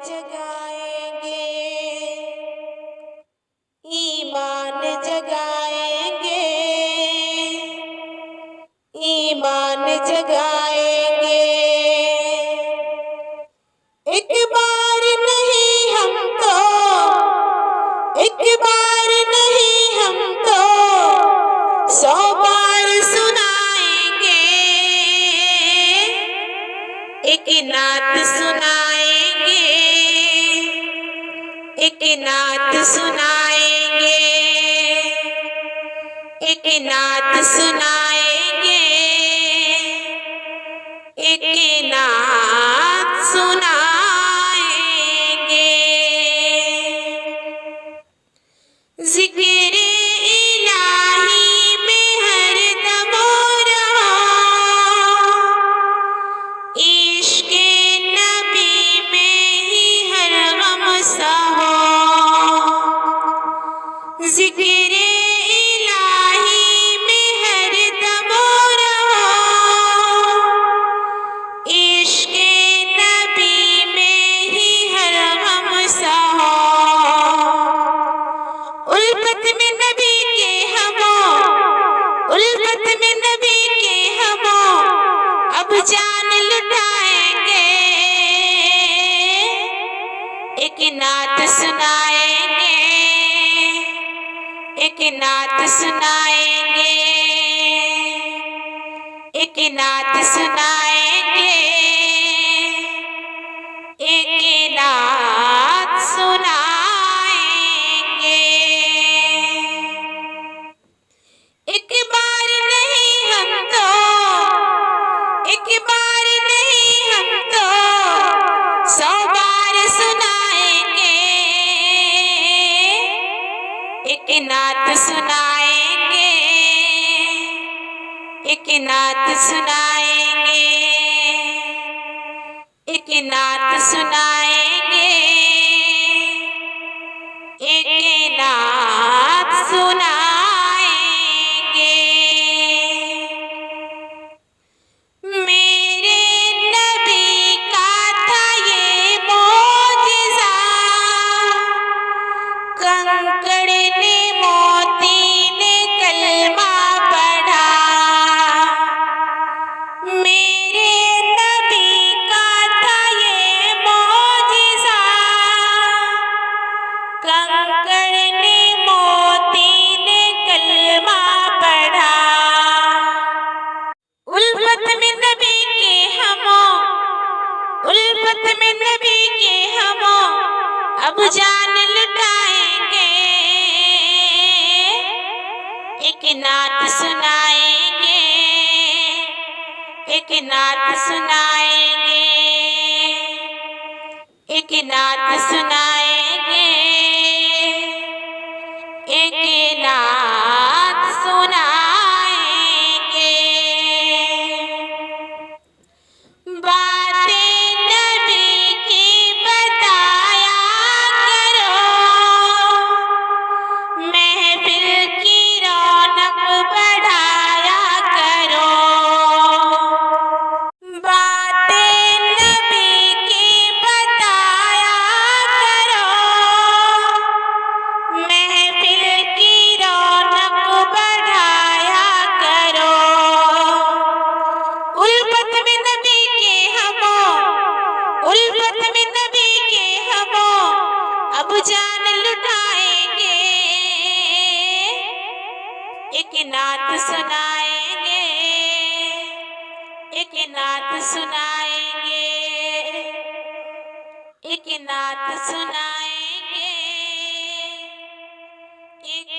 जगाएंगे, ईमान जगाएंगे, ईमान जगाएंगे। एक बार नहीं हम तो, एक बार नहीं हम तो 100 बार सुनाएंगे, एक नात सुनाएंगे, एक नात सुनाएंगे, एक नात सुनाएंगे, एक नात सुनाएंगे। जिक्र इलाही में हरदम रहो, इश्क़ नबी में ही हर गम सहो। जिक्र इलाही में हरदम रहो, इश्क़ नबी में ही हर गम सहो। उल्फत में नबी के हमो, उल्फत में नबी के हमो, अब जान लुटाएंगे, एक नात सुनाएंगे, एक नात सुनाएंगे, एक नात सुनाएंगे, एक नात सुनाएंगे। एक बार नहीं हम तो, एक बार नहीं हम तो 100 बार सुनाएंगे, एक नात सुनाएंगे, एक नात सुनाएंगे, एक नात सुनाएंगे, एक नात सुनाएंगे। मेरे नबी का था ये मोजिज़ा, कंकड़ ने मोती ने कलमा पढ़ा। मेरे नबी का था ये मोजिज़ा, कंकड़ ने मोती ने कलमा पढ़ा। उल्फत में नबी के हमो, उल्फत में नबी के हमो, अब जान लुटाएंगे, एक नात सुनाएंगे, एक नात सुनाएंगे, एक नात सुनाएंगे, एक नात सुनाएंगे। बातें नबी की बताया करो, महफिल की रौनक बढ़ाया करो। बातें नबी की बताया करो, महफिल की रौनक बढ़ाया करो। उल्फत में नबी के हमो, उल्फत में नबी के हमो, अब जान लुटाएंगे, एक नात सुनाएंगे, एक नात सुनाएंगे, एक नात सुनाएंगे, एक